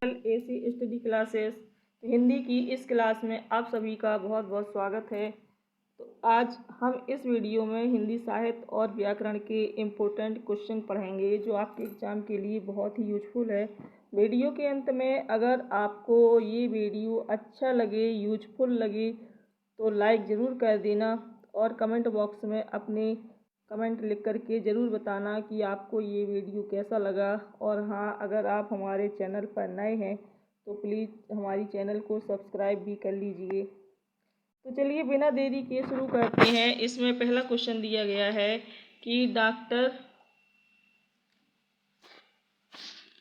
AC study classes Hindi की इस class में आप सभी का बहुत बहुत स्वागत है। तो आज हम इस वीडियो में हिंदी साहित्य और व्याकरण के इम्पोर्टेंट क्वेश्चन पढ़ेंगे जो आपके एग्ज़ाम के लिए बहुत ही यूजफुल है। वीडियो के अंत में अगर आपको ये वीडियो अच्छा लगे, यूजफुल लगे तो लाइक ज़रूर कर देना और कमेंट बॉक्स में अपने कमेंट लिख करके ज़रूर बताना कि आपको ये वीडियो कैसा लगा। और हाँ, अगर आप हमारे चैनल पर नए हैं तो प्लीज़ हमारी चैनल को सब्सक्राइब भी कर लीजिए। तो चलिए बिना देरी के शुरू करते हैं। इसमें पहला क्वेश्चन दिया गया है कि डॉक्टर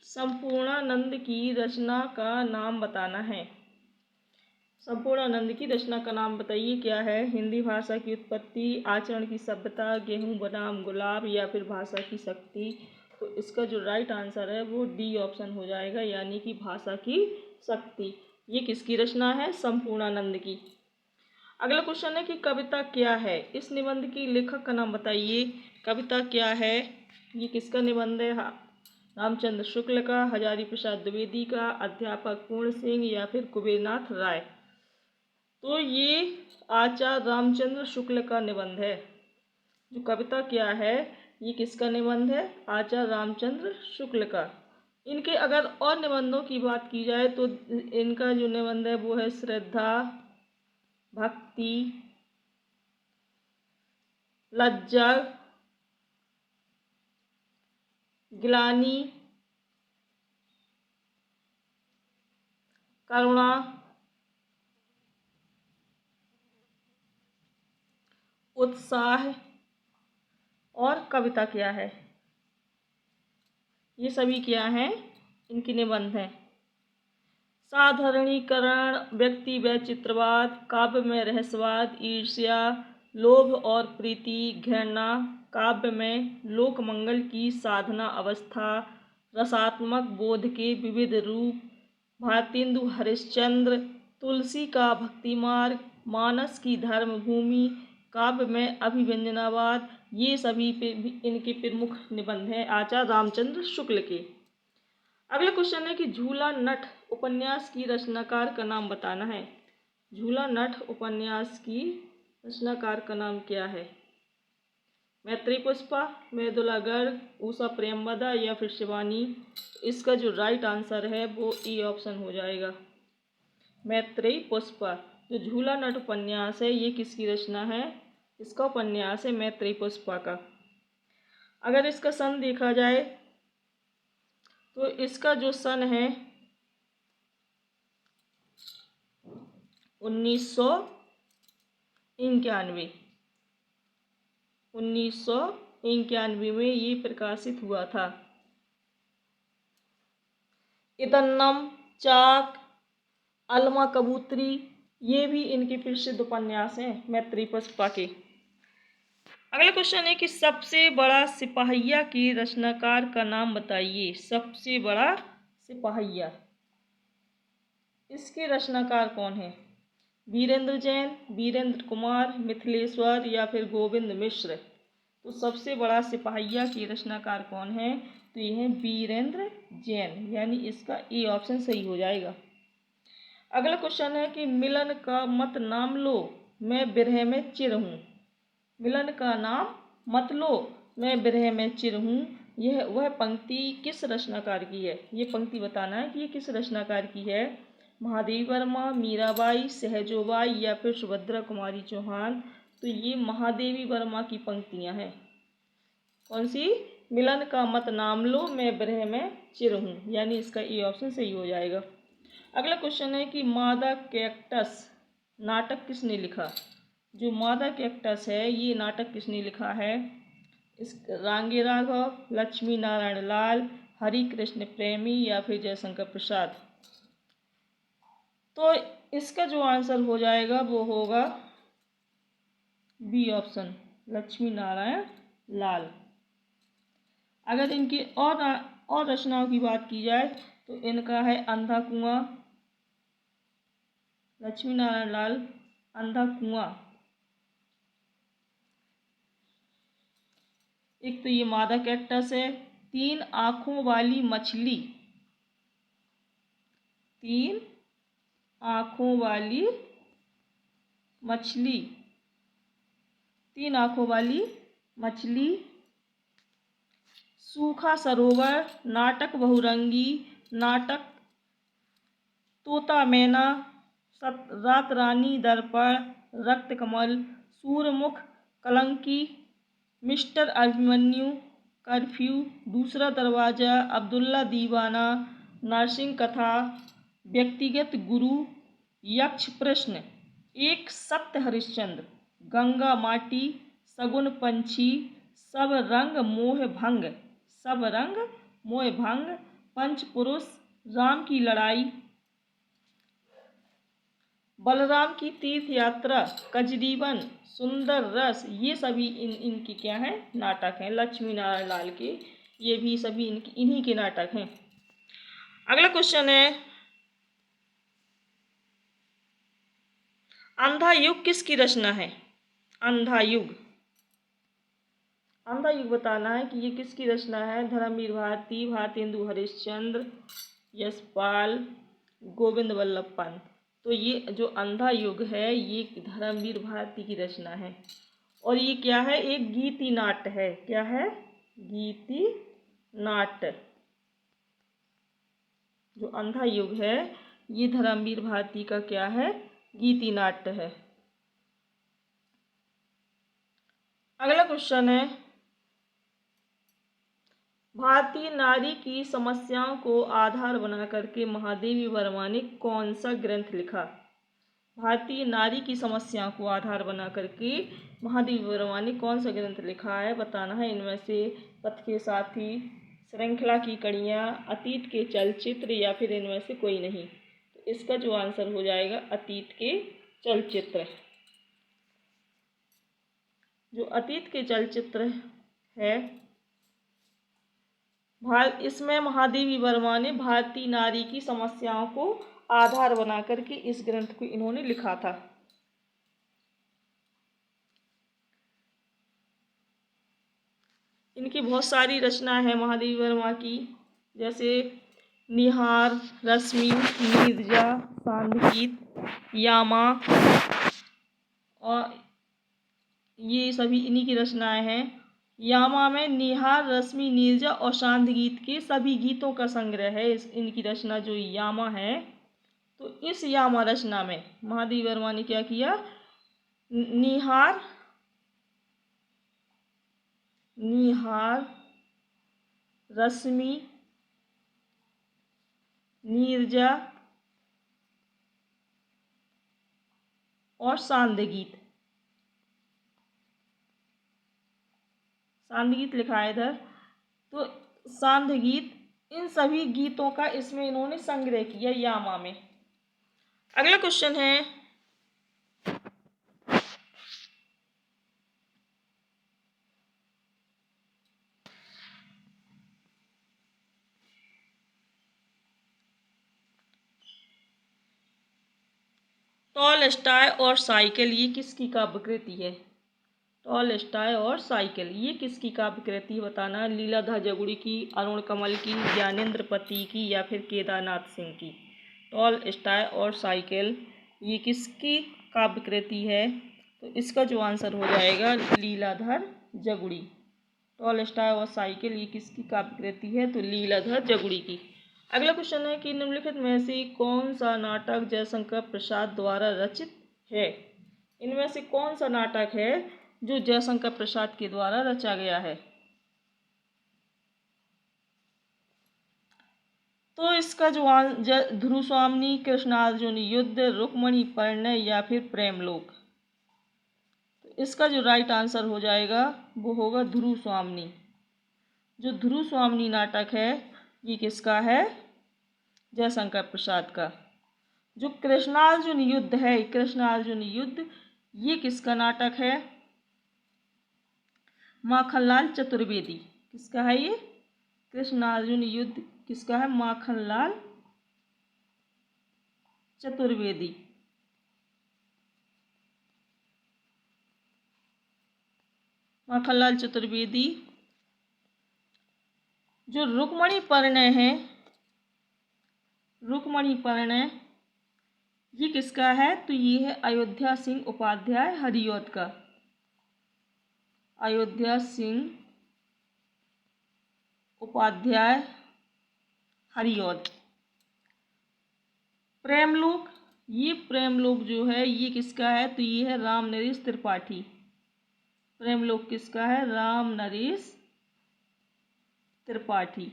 संपूर्णानंद की रचना का नाम बताना है। संपूर्णानंद की रचना का नाम बताइए क्या है। हिंदी भाषा की उत्पत्ति, आचरण की सभ्यता, गेहूं बनाम गुलाब या फिर भाषा की शक्ति। तो इसका जो राइट आंसर है वो डी ऑप्शन हो जाएगा, यानी कि भाषा की शक्ति। ये किसकी रचना है? संपूर्णानंद की। अगला क्वेश्चन है कि कविता क्या है। इस निबंध की लेखक का नाम बताइए। कविता क्या है, ये किसका निबंध है? रामचंद्र शुक्ल का, हजारी प्रसाद द्विवेदी का, अध्यापक पूर्ण सिंह या फिर कुबेरनाथ राय। तो ये आचार्य रामचंद्र शुक्ल का निबंध है। जो कविता क्या है, ये किसका निबंध है? आचार्य रामचंद्र शुक्ल का। इनके अगर और निबंधों की बात की जाए तो इनका जो निबंध है वो है श्रद्धा, भक्ति, लज्जा, ग्लानि, करुणा, उत्साह और कविता क्या है। ये सभी क्या हैं? इनके निबंध हैं। साधारणीकरण, व्यक्ति वैचित्रवाद, काव्य में रहस्यवाद, ईर्ष्या, लोभ और प्रीति, घृणा, काव्य में लोकमंगल की साधना अवस्था, रसात्मक बोध के विविध रूप, भारतेंदु हरिश्चंद्र, तुलसी का भक्ति मार्ग, मानस की धर्म भूमि, काव्य में अभिव्यंजनावाद। ये सभी इनके प्रमुख निबंध हैं आचार्य रामचंद्र शुक्ल के। अगला क्वेश्चन है कि झूला नट उपन्यास की रचनाकार का नाम बताना है। झूला नट उपन्यास की रचनाकार का नाम क्या है? मैत्री पुष्पा, मृदुला गर्ग, उषा प्रेमवदा या फिर शिवानी। इसका जो राइट आंसर है वो ई ऑप्शन हो जाएगा, मैत्री पुष्पा। जो झूला नट उपन्यास है ये किसकी रचना है? इसका उपन्यास है मैत्री पुष्पा का। अगर इसका सन देखा जाए तो इसका जो सन है 1991। 1991 में ये प्रकाशित हुआ था। इतन्नम, चाक, अलमा कबूतरी, ये भी इनके प्रसिद्ध उपन्यास हैं मैत्री पुष्पा के। अगला क्वेश्चन है कि सबसे बड़ा सिपाहिया की रचनाकार का नाम बताइए। सबसे बड़ा सिपाहिया, इसके रचनाकार कौन है? वीरेंद्र जैन, वीरेंद्र कुमार, मिथिलेश्वर या फिर गोविंद मिश्र। तो सबसे बड़ा सिपाहिया की रचनाकार कौन है? तो ये है वीरेंद्र जैन, यानी इसका ए ऑप्शन सही हो जाएगा। अगला क्वेश्चन है कि मिलन का मत नाम लो, मैं विरह में चिर हूँ। मिलन का नाम मत लो, मैं विरह में चिर हूँ। यह वह पंक्ति किस रचनाकार की है? ये पंक्ति बताना है कि ये किस रचनाकार की है। महादेवी वर्मा, मीराबाई, सहजोबाई या फिर सुभद्रा कुमारी चौहान। तो ये महादेवी वर्मा की पंक्तियां हैं। कौन सी? मिलन का मत नाम लो, मैं विरह में चिर हूँ, यानी इसका ए ऑप्शन सही हो जाएगा। अगला क्वेश्चन है कि मादा कैक्टस नाटक किसने लिखा? जो मादा कैक्टस है ये नाटक किसने लिखा है? इस रांगे राघव, लक्ष्मी नारायण लाल, हरि कृष्ण प्रेमी या फिर जयशंकर प्रसाद। तो इसका जो आंसर हो जाएगा वो होगा बी ऑप्शन, लक्ष्मी नारायण लाल। अगर इनकी और रचनाओं की बात की जाए तो इनका है अंधा कुआं, लक्ष्मी नारायण लाल अंधा कुआं। एक तो ये मादा कैक्टस है। तीन आँखों वाली मछली, तीन आँखों वाली मछली, तीन आँखों वाली मछली। सूखा सरोवर, नाटक बहुरंगी, नाटक तोता मैना, रात रानी, दर्पण, रक्त कमल, सूर्यमुख, कलंकी, मिस्टर अभिमन्यु, कर्फ्यू, दूसरा दरवाजा, अब्दुल्ला दीवाना, नरसिंह कथा, व्यक्तिगत गुरु, यक्ष प्रश्न, एक सत्य हरिश्चंद्र, गंगा माटी, सगुन पंछी, सब रंग मोह भंग, सब रंग मोह भंग, पंच पुरुष, राम की लड़ाई, बलराम की तीर्थ यात्रा, कजरीवन, सुंदर रस, ये सभी इनकी क्या है, नाटक हैं। लक्ष्मी नारायण लाल के ये भी सभी इन्हीं के नाटक हैं। अगला क्वेश्चन है, अंधा युग किसकी रचना है? अंधा युग, अंधा युग बताना है कि ये किसकी रचना है। धर्मवीर भारती, भारतेंदु हरिश्चंद्र, यशपाल, गोविंद वल्लभ पंत। तो ये जो अंधा युग है ये धर्मवीर भारती की रचना है। और ये क्या है, एक गीति नाट्य है। क्या है? गीति नाट्य। जो अंधा युग है ये धर्मवीर भारती का क्या है, गीति नाट्य है। अगला क्वेश्चन है, भारतीय नारी की समस्याओं को आधार बना करके महादेवी वर्मा ने कौन सा ग्रंथ लिखा? भारतीय नारी की समस्याओं को आधार बना करके महादेवी वर्मा ने कौन सा ग्रंथ लिखा है, बताना है। इनमें से पथ के साथी, श्रृंखला की कड़ियाँ, अतीत के चलचित्र, या फिर इनमें से कोई नहीं। तो इसका जो आंसर हो जाएगा अतीत के चलचित्र। जो अतीत के चलचित्र है इसमें महादेवी वर्मा ने भारतीय नारी की समस्याओं को आधार बना करके इस ग्रंथ को इन्होंने लिखा था। इनकी बहुत सारी रचना है महादेवी वर्मा की, जैसे निहार, रश्मि, नीरजा, सांदगीत, यामा, और ये सभी इन्हीं की रचनाएं हैं। यामा में निहार, रश्मि, नीरजा और सांदगीत के सभी गीतों का संग्रह है इनकी रचना जो यामा है। तो इस यामा रचना में महादेवी वर्मा ने क्या किया, निहार, रश्मि, नीरजा और सांदगीत लिखा है इधर। तो सांदगीत, इन सभी गीतों का इसमें इन्होंने संग्रह किया यामा में। अगला क्वेश्चन है, टॉलस्टॉय और साइकिल ये किसकी काव्यकृति है? टॉलस्टॉय और साइकिल ये किसकी काव्यकृति बताना। लीलाधर जगुड़ी की, अरुण कमल की, ज्ञानेंद्र पति की, या फिर केदारनाथ सिंह की। टॉलस्टॉय और साइकिल ये किसकी काव्यकृति है? तो इसका जो आंसर हो जाएगा लीलाधर जगुड़ी। टॉलस्टॉय और साइकिल ये किसकी काव्यकृति है? तो लीलाधर जगुड़ी की। अगला क्वेश्चन है कि निम्नलिखित में से कौन सा नाटक जयशंकर प्रसाद द्वारा रचित है? इनमें से कौन सा नाटक है जो जयशंकर प्रसाद के द्वारा रचा गया है? तो इसका जो ध्रुव स्वामिनी, कृष्णार्जुन युद्ध, रुक्मणी परिणय, या फिर प्रेमलोक। तो इसका जो राइट आंसर हो जाएगा वो होगा ध्रुव स्वामिनी। जो ध्रुव स्वामिनी नाटक है ये किसका है? जयशंकर प्रसाद का। जो कृष्णार्जुन युद्ध है, कृष्णार्जुन युद्ध ये किसका नाटक है? माखनलाल चतुर्वेदी। किसका है ये? कृष्णार्जुन युद्ध किसका है? माखनलाल चतुर्वेदी। माखनलाल चतुर्वेदी। जो रुक्मणी परिणय है रुक्मणी परिणय ये किसका है? तो ये है अयोध्या सिंह उपाध्याय हरिऔध का। अयोध्या सिंह उपाध्याय हरिऔध। प्रेमलोक, ये प्रेमलोक जो है ये किसका है? तो ये है राम नरेश त्रिपाठी। प्रेमलोक किसका है? राम नरेश त्रिपाठी।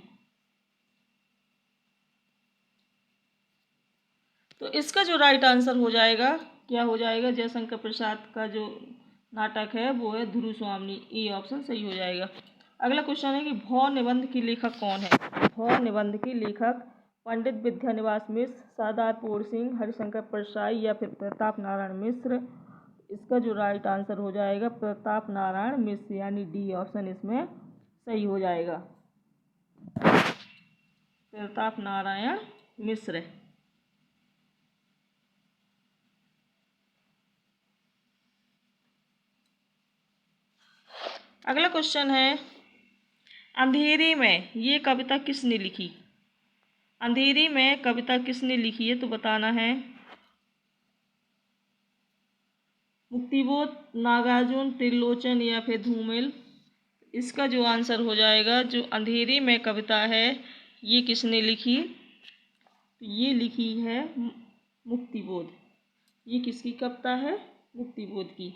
तो इसका जो राइट आंसर हो जाएगा क्या हो जाएगा? जयशंकर प्रसाद का जो नाटक है वो है ध्रुव स्वामिनी। ए ऑप्शन सही हो जाएगा। अगला क्वेश्चन है कि भौ निबंध की लेखक कौन है? भौ निबंध की लेखक पंडित विद्यानिवास मिश्र, सरदार पूर्ण सिंह, हरिशंकर परसाई या फिर प्रताप नारायण मिश्र। इसका जो राइट आंसर हो जाएगा प्रताप नारायण मिश्र, यानी डी ऑप्शन इसमें सही हो जाएगा। प्रताप नारायण मिश्र। अगला क्वेश्चन है अंधेरी में ये कविता किसने लिखी? अंधेरी में कविता किसने लिखी है? तो बताना है। मुक्तिबोध, नागार्जुन, त्रिलोचन या फिर धूमिल। इसका जो आंसर हो जाएगा, जो अंधेरी में कविता है ये किसने लिखी? तो ये लिखी है मुक्तिबोध। ये किसकी कविता है? मुक्तिबोध की।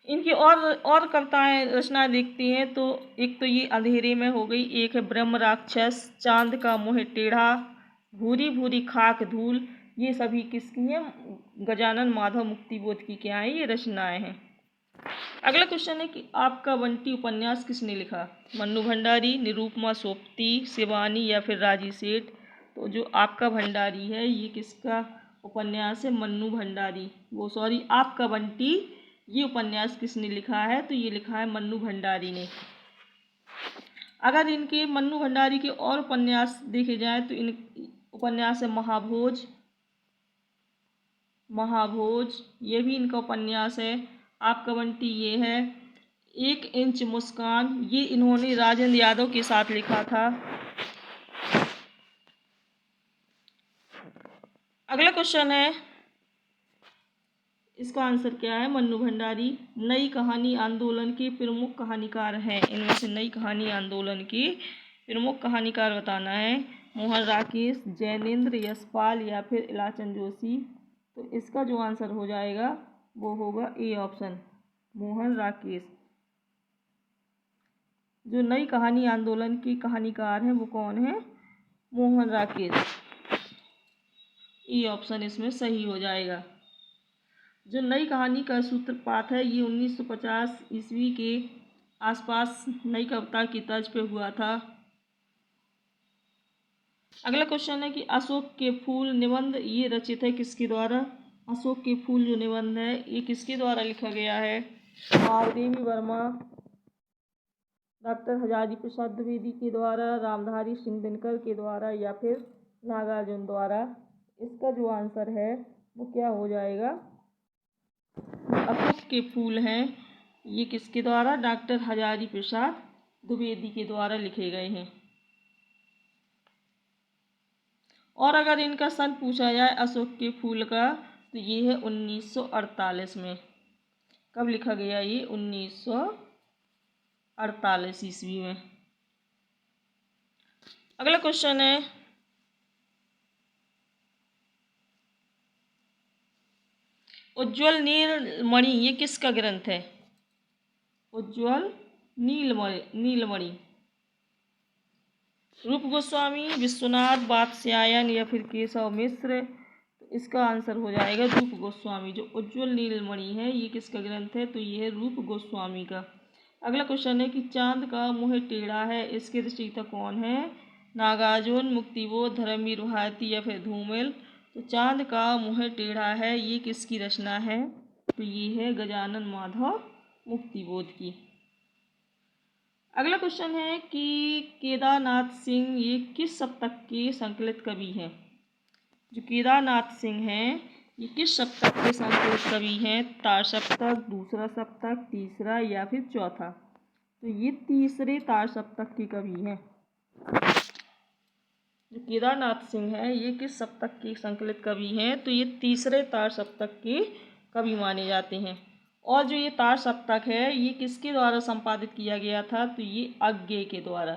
इनकी और कविताएं रचनाएं देखती हैं तो एक तो ये अंधेरे में हो गई, एक है ब्रह्म राक्षस, चांद का मुँह टेढ़ा, भूरी भूरी खाक धूल। ये सभी किसकी हैं? गजानन माधव मुक्तिबोध की क्या है? ये रचनाएं हैं। अगला क्वेश्चन है कि आपका बंटी उपन्यास किसने लिखा? मन्नू भंडारी, निरूपमा सोपती, शिवानी या फिर राजी सेठ। तो जो आपका भंडारी है ये किसका उपन्यास है? मन्नू भंडारी। आपका बंटी ये उपन्यास किसने लिखा है? तो ये लिखा है मन्नू भंडारी ने। अगर इनके मन्नू भंडारी के और उपन्यास देखे जाए तो इन उपन्यास है महाभोज। महाभोज ये भी इनका उपन्यास है। आपका बंटी ये है। 1 इंच मुस्कान, ये इन्होंने राजेंद्र यादव के साथ लिखा था। अगला क्वेश्चन है, इसका आंसर क्या है? मन्नू भंडारी नई कहानी आंदोलन के प्रमुख कहानीकार हैं। इनमें से नई कहानी आंदोलन की प्रमुख कहानीकार बताना है। मोहन राकेश, जैनेन्द्र यशपाल या फिर इलाचंद जोशी। तो इसका जो आंसर हो जाएगा वो होगा ए ऑप्शन, मोहन राकेश। जो नई कहानी आंदोलन के कहानीकार हैं वो कौन है? मोहन राकेश। ए ऑप्शन इसमें सही हो जाएगा। जो नई कहानी का सूत्रपात है ये 1950 ईस्वी के आसपास नई कविता की तर्ज पे हुआ था। अगला क्वेश्चन है कि अशोक के फूल निबंध ये रचित है किसके द्वारा? अशोक के फूल जो निबंध है ये किसके द्वारा लिखा गया है? महादेवी वर्मा, डॉक्टर हजारी प्रसाद द्विवेदी के द्वारा, रामधारी सिंह दिनकर के द्वारा या फिर नागार्जुन द्वारा। इसका जो आंसर है वो क्या हो जाएगा? अशोक के फूल हैं ये किसके द्वारा? डॉक्टर हजारी प्रसाद द्विवेदी के द्वारा लिखे गए हैं। और अगर इनका सन पूछा जाए अशोक के फूल का तो ये है 1948 में। कब लिखा गया ये? 1948 ईस्वी में। अगला क्वेश्चन है, उज्ज्वल नीलमणि ये किसका ग्रंथ है? उज्ज्वल नीलमणि रूप गोस्वामी, विश्वनाथ वात्स्यायन या फिर केशव मिश्र। तो इसका आंसर हो जाएगा रूप गोस्वामी। जो उज्ज्वल नीलमणि है ये किसका ग्रंथ है? तो ये है रूप गोस्वामी का। अगला क्वेश्चन है कि चांद का मुँह टेढ़ा है इसके रचयिता कौन है? नागार्जुन, मुक्तिबोध, धर्मवीर भारती या फिर धूमिल। तो चांद का मुँह टेढ़ा है ये किसकी रचना है? तो ये है गजानन माधव मुक्तिबोध की। अगला क्वेश्चन है कि केदारनाथ सिंह ये किस शतक के संकलित कवि हैं? जो केदारनाथ सिंह हैं ये किस शतक के संकलित कवि हैं? तार सप्तक, दूसरा सप्तक, तीसरा या फिर चौथा। तो ये तीसरे तार सप्तक के कवि हैं। जो केदारनाथ सिंह है ये किस सप्तक के संकलित कवि हैं? तो ये तीसरे तार सप्तक के कवि माने जाते हैं। और जो ये तार सप्तक है ये किसके द्वारा संपादित किया गया था? तो ये अज्ञेय के द्वारा।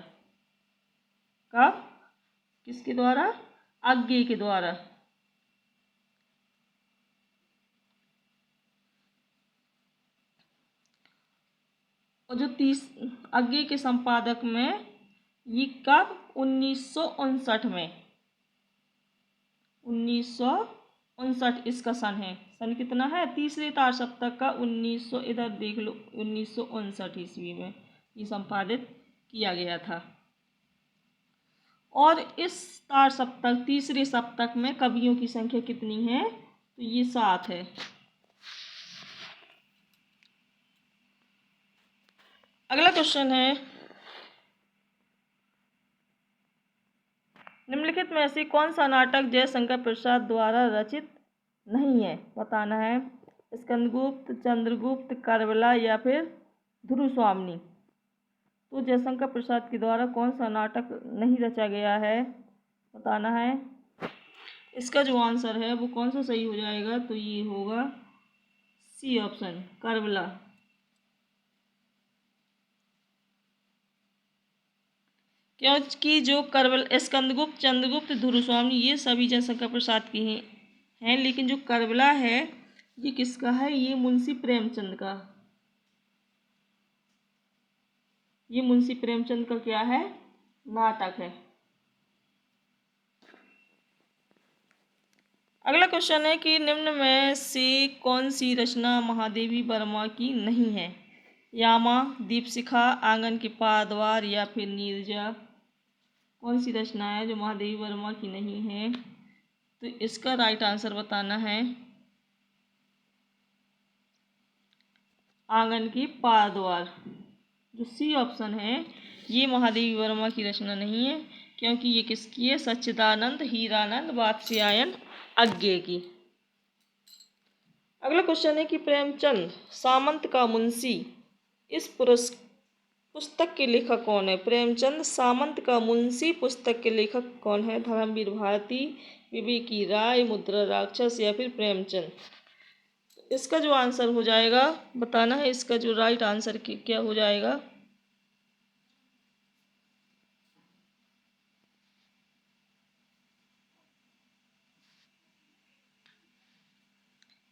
कब? किसके द्वारा? अज्ञेय के द्वारा। और जो अज्ञेय के संपादक में ये कब? 1959 में। 1959 इसका सन है। सन कितना है? तीसरे तार सप्तक का 1900, इधर देख लो, 1959 ईस्वी में ये संपादित किया गया था। और इस तार सप्तक, तीसरे सप्तक में कवियों की संख्या कितनी है? तो ये 7 है। अगला क्वेश्चन है, निम्नलिखित में से कौन सा नाटक जयशंकर प्रसाद द्वारा रचित नहीं है? बताना है। स्कंदगुप्त, चंद्रगुप्त, कर्बला या फिर ध्रुवस्वामिनी। तो जयशंकर प्रसाद के द्वारा कौन सा नाटक नहीं रचा गया है? बताना है। इसका जो आंसर है वो कौन सा सही हो जाएगा? तो ये होगा सी ऑप्शन, कर्बला। क्योंकि जो स्कंदगुप्त, चंद्रगुप्त, ध्रुवस्वामिनी ये सभी जयशंकर प्रसाद की हैं, लेकिन जो कर्बला है ये किसका है? ये मुंशी प्रेमचंद का। ये मुंशी प्रेमचंद का क्या है? नाटक है। अगला क्वेश्चन है कि निम्न में से कौन सी रचना महादेवी वर्मा की नहीं है? यामा, दीपशिखा, आंगन के पारद्वार या फिर नीरजा। कौन सी रचना है जो महादेवी वर्मा की नहीं है? तो इसका राइट आंसर बताना है आंगन के पारद्वार। जो सी ऑप्शन है ये महादेवी वर्मा की रचना नहीं है, क्योंकि ये किसकी है? सच्चिदानंद हीरानंद वात्स्यायन अज्ञेय की। अगला क्वेश्चन है कि प्रेमचंद सामंत का मुंशी इस पुस्तक के लेखक कौन है? प्रेमचंद सामंत का मुंशी पुस्तक के लेखक कौन है? धर्मवीर भारती, विवेकी राय, मुद्रा राक्षस या फिर प्रेमचंद। इसका जो आंसर हो जाएगा बताना है। इसका जो राइट आंसर क्या हो जाएगा?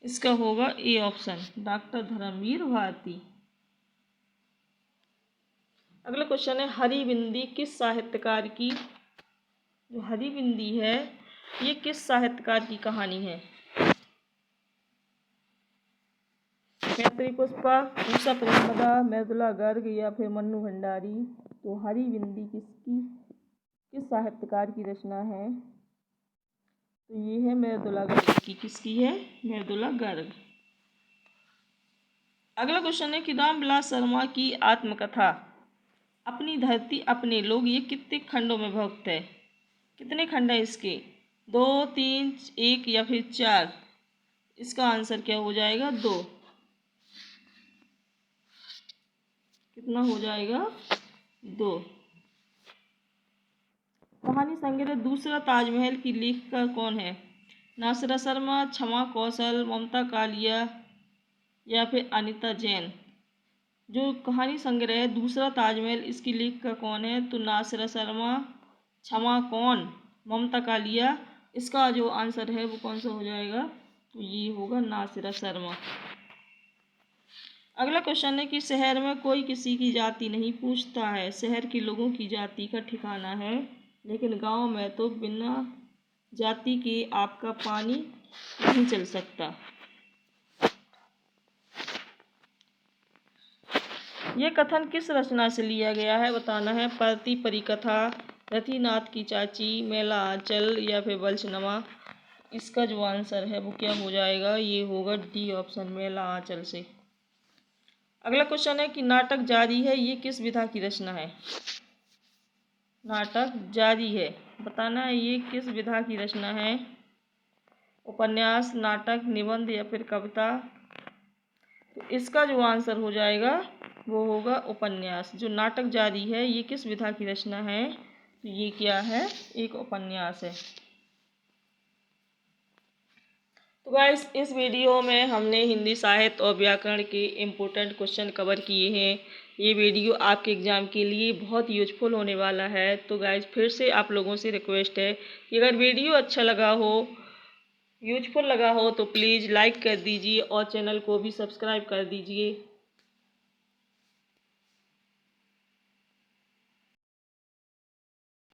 इसका होगा A option, doctor Dharamvir Bharati. अगला क्वेश्चन है, हरिबिंदी किस साहित्यकार की? जो हरिबिंदी है ये किस साहित्यकार की कहानी है? मैत्री पुष्पा, उषा प्रेमदा, मृदुला गर्ग या फिर मन्नू भंडारी। तो हरिबिंदी किस साहित्यकार की रचना है? तो ये है मृदुला गर्ग की। किसकी है? मृदुला गर्ग। अगला क्वेश्चन है कि रामविलास शर्मा की आत्मकथा अपनी धरती अपने लोग ये कितने खंडों में विभक्त है? कितने खंड है इसके? 2, 3, 1 या फिर 4? इसका आंसर क्या हो जाएगा? 2। कितना हो जाएगा? 2। कहानी संग्रह दूसरा ताजमहल की लेखिका कौन है? नासिरा शर्मा, क्षमा कौशल, ममता कालिया या फिर अनीता जैन। जो कहानी संग्रह है दूसरा ताजमहल, इसकी लेखिका कौन है? तो नासिरा शर्मा, क्षमा कौन, ममता कालिया। इसका जो आंसर है वो कौन सा हो जाएगा? तो ये होगा नासिरा शर्मा। अगला क्वेश्चन है कि शहर में कोई किसी की जाति नहीं पूछता है, शहर के लोगों की जाति का ठिकाना है, लेकिन गांव में तो बिना जाति के आपका पानी नहीं चल सकता। यह कथन किस रचना से लिया गया है? बताना है। परती परिकथा, रतिनाथ की चाची, मेला आंचल या फिर वल्लचनमा। इसका जो आंसर है वो क्या हो जाएगा? ये होगा डी ऑप्शन, मेला आंचल से। अगला क्वेश्चन है कि नाटक जारी है ये किस विधा की रचना है? नाटक जारी है, बताना है ये किस विधा की रचना है? उपन्यास, नाटक, निबंध या फिर कविता। तो इसका जो आंसर हो जाएगा वो होगा उपन्यास। जो नाटक जारी है ये किस विधा की रचना है? तो ये क्या है, एक उपन्यास है। तो गाइस इस वीडियो में हमने हिंदी साहित्य और व्याकरण के इम्पोर्टेंट क्वेश्चन कवर किए हैं। ये वीडियो आपके एग्ज़ाम के लिए बहुत यूजफुल होने वाला है। तो गाइस फिर से आप लोगों से रिक्वेस्ट है कि अगर वीडियो अच्छा लगा हो, यूजफुल लगा हो, तो प्लीज़ लाइक कर दीजिए और चैनल को भी सब्सक्राइब कर दीजिए।